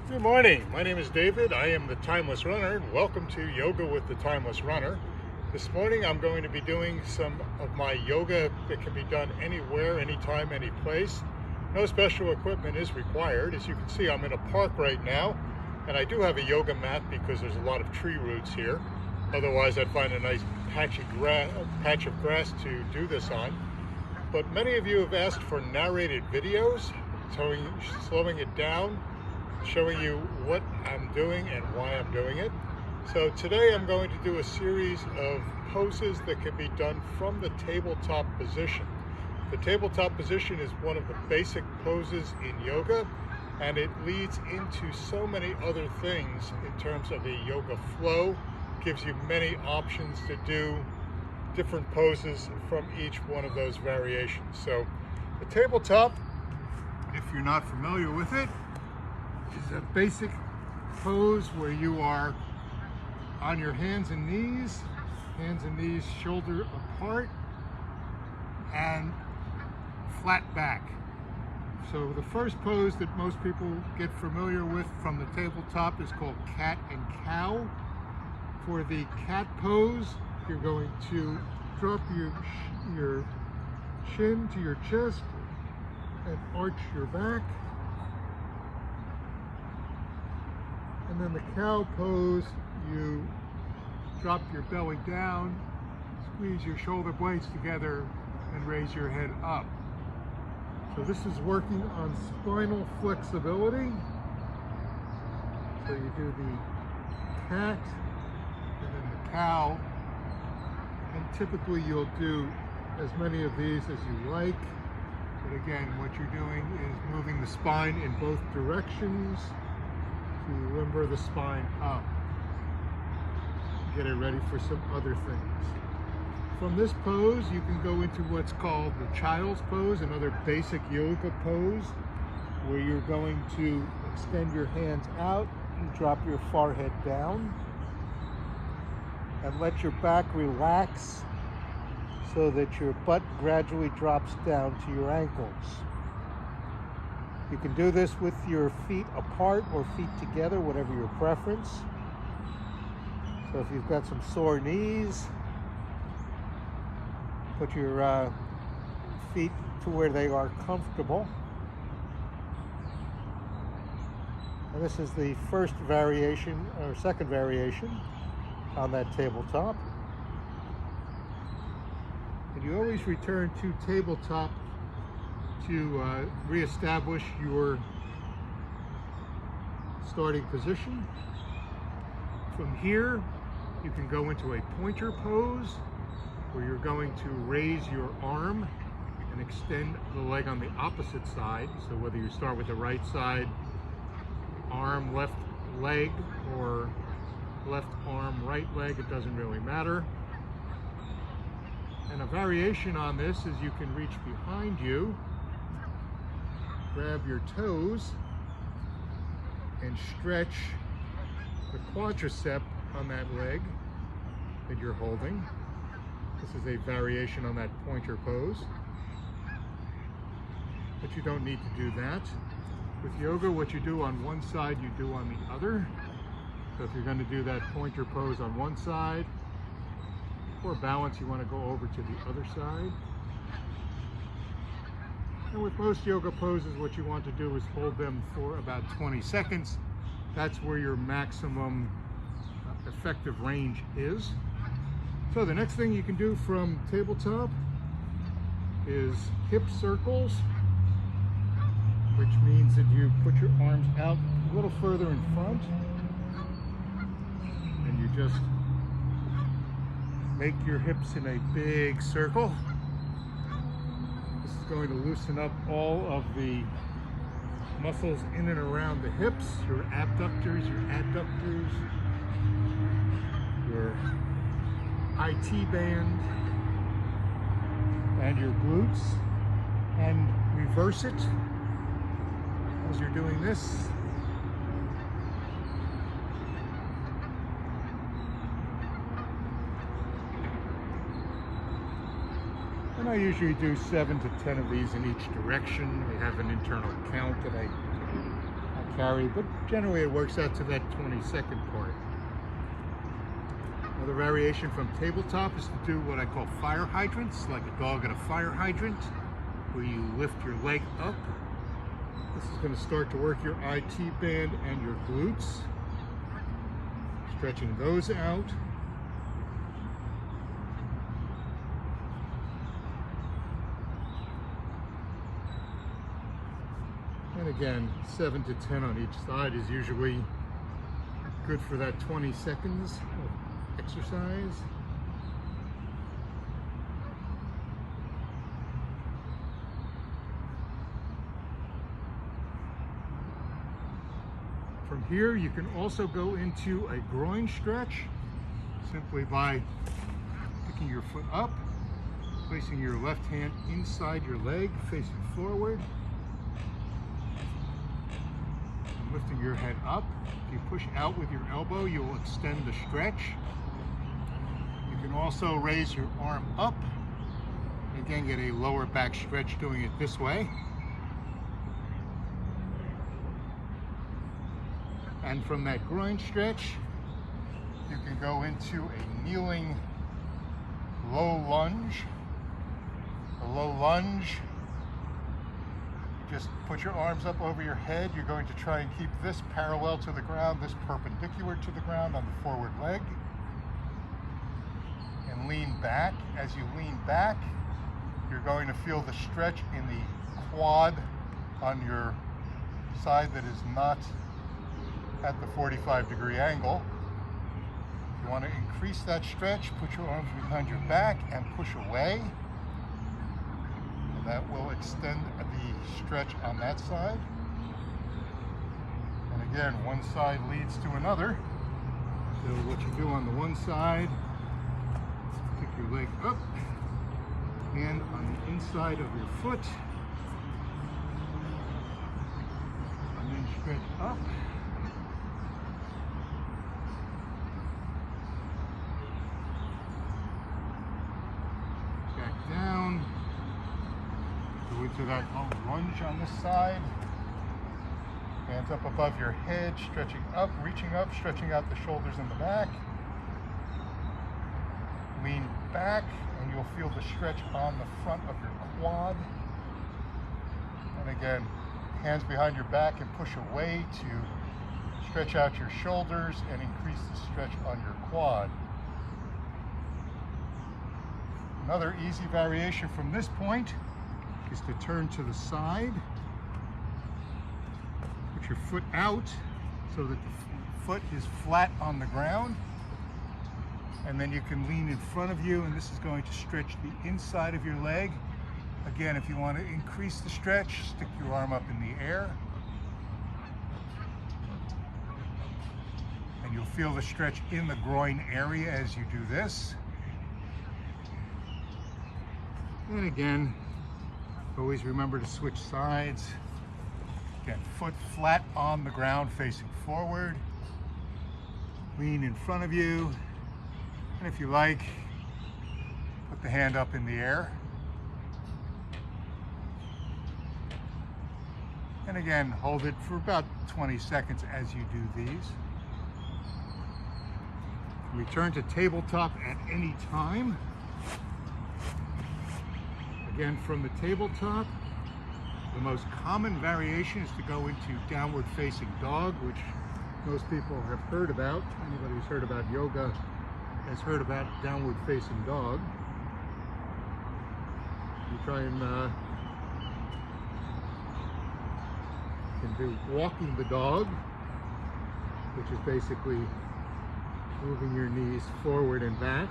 Good morning. My name is David. I am the Timeless Runner. Welcome to Yoga with the Timeless Runner. This morning I'm going to be doing some of my yoga that can be done anywhere, anytime, any place. No special equipment is required. As you can see, I'm in a park right now, and I do have a yoga mat because there's a lot of tree roots here. Otherwise, I'd find a nice patch of grass to do this on. But many of you have asked for narrated videos, slowing it down, showing you what I'm doing and why I'm doing it. So today I'm going to do a series of poses that can be done from the tabletop position. The tabletop position is one of the basic poses in yoga, and it leads into so many other things in terms of a yoga flow. Gives you many options to do different poses from each one of those variations. So the tabletop, if you're not familiar with it, is a basic pose where you are on your hands and knees shoulder apart and flat back. So the first pose that most people get familiar with from the tabletop is called cat and cow. For the cat pose, you're going to drop your chin to your chest and arch your back. And then the cow pose, you drop your belly down, squeeze your shoulder blades together, and raise your head up. So this is working on spinal flexibility. So you do the cat and then the cow. And typically you'll do as many of these as you like. But again, what you're doing is moving the spine in both directions to limber the spine up. Get it ready for some other things. From this pose, you can go into what's called the child's pose, another basic yoga pose, where you're going to extend your hands out and drop your forehead down and let your back relax so that your butt gradually drops down to your ankles. You can do this with your feet apart or feet together, whatever your preference. So if you've got some sore knees, put your feet to where they are comfortable. And this is the first variation, or second variation, on that tabletop. And you always return to tabletop to reestablish your starting position. From here, you can go into a pointer pose where you're going to raise your arm and extend the leg on the opposite side. So whether you start with the right side arm, left leg, or left arm, right leg, it doesn't really matter. And a variation on this is you can reach behind you, grab your toes, and stretch the quadricep on that leg that you're holding. This is a variation on that pointer pose, but you don't need to do that. With yoga, what you do on one side, you do on the other. So if you're going to do that pointer pose on one side, for balance, you want to go over to the other side. And with most yoga poses, what you want to do is hold them for about 20 seconds. That's where your maximum effective range is. So the next thing you can do from tabletop is hip circles, which means that you put your arms out a little further in front, and you just make your hips in a big circle. This is going to loosen up all of the muscles in and around the hips, your abductors, your adductors, your IT band, and your glutes. And reverse it as you're doing this. And I usually do 7 to 10 of these in each direction. I have an internal count that I carry, but generally it works out to that 20-second part. Another variation from tabletop is to do what I call fire hydrants, like a dog at a fire hydrant, where you lift your leg up. This is going to start to work your IT band and your glutes, stretching those out. And again, 7 to 10 on each side is usually good for that 20 seconds of exercise. From here, you can also go into a groin stretch simply by picking your foot up, placing your left hand inside your leg, facing forward, and lifting your head up. If you push out with your elbow, you will extend the stretch. You can also raise your arm up. Again, get a lower back stretch doing it this way. And from that groin stretch, you can go into a kneeling low lunge. A low lunge, just put your arms up over your head. You're going to try and keep this parallel to the ground, this perpendicular to the ground on the forward leg. And lean back. As you lean back, you're going to feel the stretch in the quad on your side that is not at the 45-degree angle. If you want to increase that stretch, put your arms behind your back and push away. And that will extend the stretch on that side. And again, one side leads to another. So what you do on the one side, pick your leg up, and on the inside of your foot, and then stretch up. Down, go into that low lunge on this side, hands up above your head, stretching up, reaching up, stretching out the shoulders and the back. Lean back and you'll feel the stretch on the front of your quad. And again, hands behind your back and push away to stretch out your shoulders and increase the stretch on your quad. Another easy variation from this point is to turn to the side. Put your foot out so that the foot is flat on the ground. And then you can lean in front of you, and this is going to stretch the inside of your leg. Again, if you want to increase the stretch, stick your arm up in the air. And you'll feel the stretch in the groin area as you do this. And again, always remember to switch sides. Again, foot flat on the ground facing forward. Lean in front of you. And if you like, put the hand up in the air. And again, hold it for about 20 seconds as you do these. Return to tabletop at any time. Again, from the tabletop, the most common variation is to go into downward facing dog, which most people have heard about. Anybody who's heard about yoga has heard about downward facing dog. You try and can do walking the dog, which is basically moving your knees forward and back.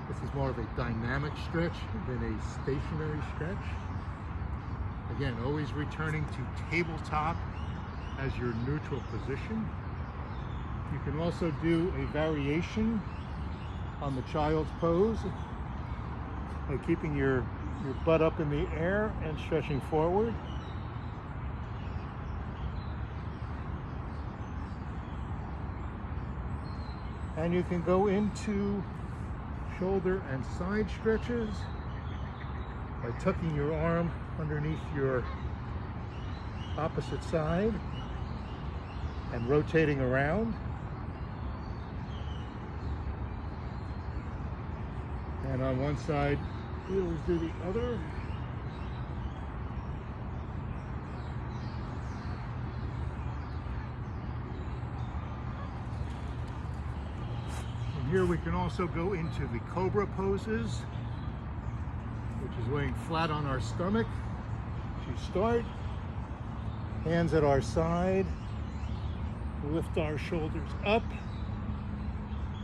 This is more of a dynamic stretch than a stationary stretch. Again, always returning to tabletop as your neutral position. You can also do a variation on the child's pose by keeping your butt up in the air and stretching forward. And you can go into shoulder and side stretches by tucking your arm underneath your opposite side. and rotating around. And on one side, we always do the other. And here we can also go into the cobra poses, which is laying flat on our stomach to start. Hands at our side, lift our shoulders up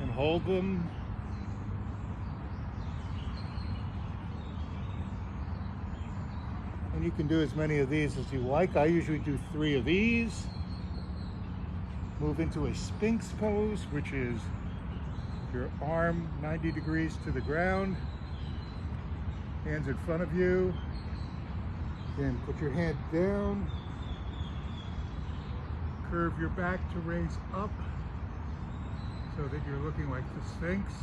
and hold them. And you can do as many of these as you like. I usually do 3 of these. Move into a Sphinx pose, which is your arm 90 degrees to the ground, hands in front of you. Then put your head down, curve your back to raise up so that you're looking like the Sphinx.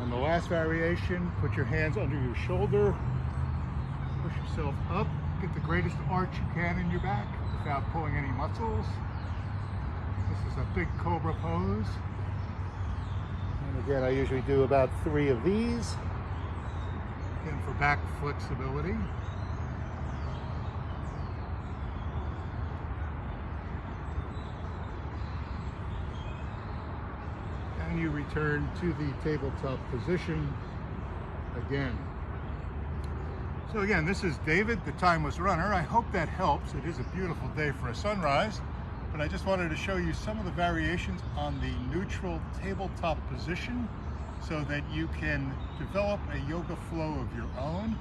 And the last variation, put your hands under your shoulder, push yourself up, get the greatest arch you can in your back without pulling any muscles. This is a big cobra pose. And again, I usually do about 3 of these, again for back flexibility. And you return to the tabletop position again. So again, this is David, the Timeless Runner. I hope that helps. It is a beautiful day for a sunrise, but I just wanted to show you some of the variations on the neutral tabletop position so that you can develop a yoga flow of your own.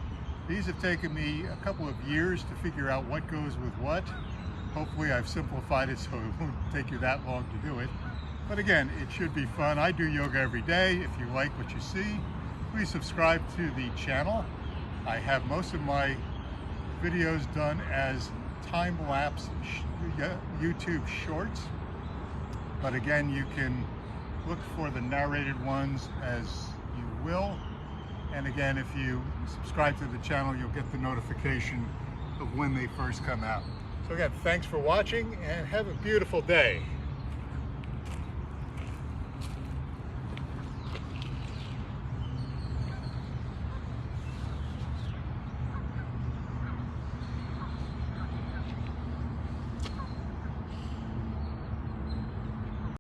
These have taken me a couple of years to figure out what goes with what. Hopefully I've simplified it so it won't take you that long to do it. But again, it should be fun. I do yoga every day. If you like what you see, please subscribe to the channel. I have most of my videos done as time-lapse YouTube shorts. But again, you can look for the narrated ones as you will. And again, if you subscribe to the channel, you'll get the notification of when they first come out. So again, thanks for watching and have a beautiful day.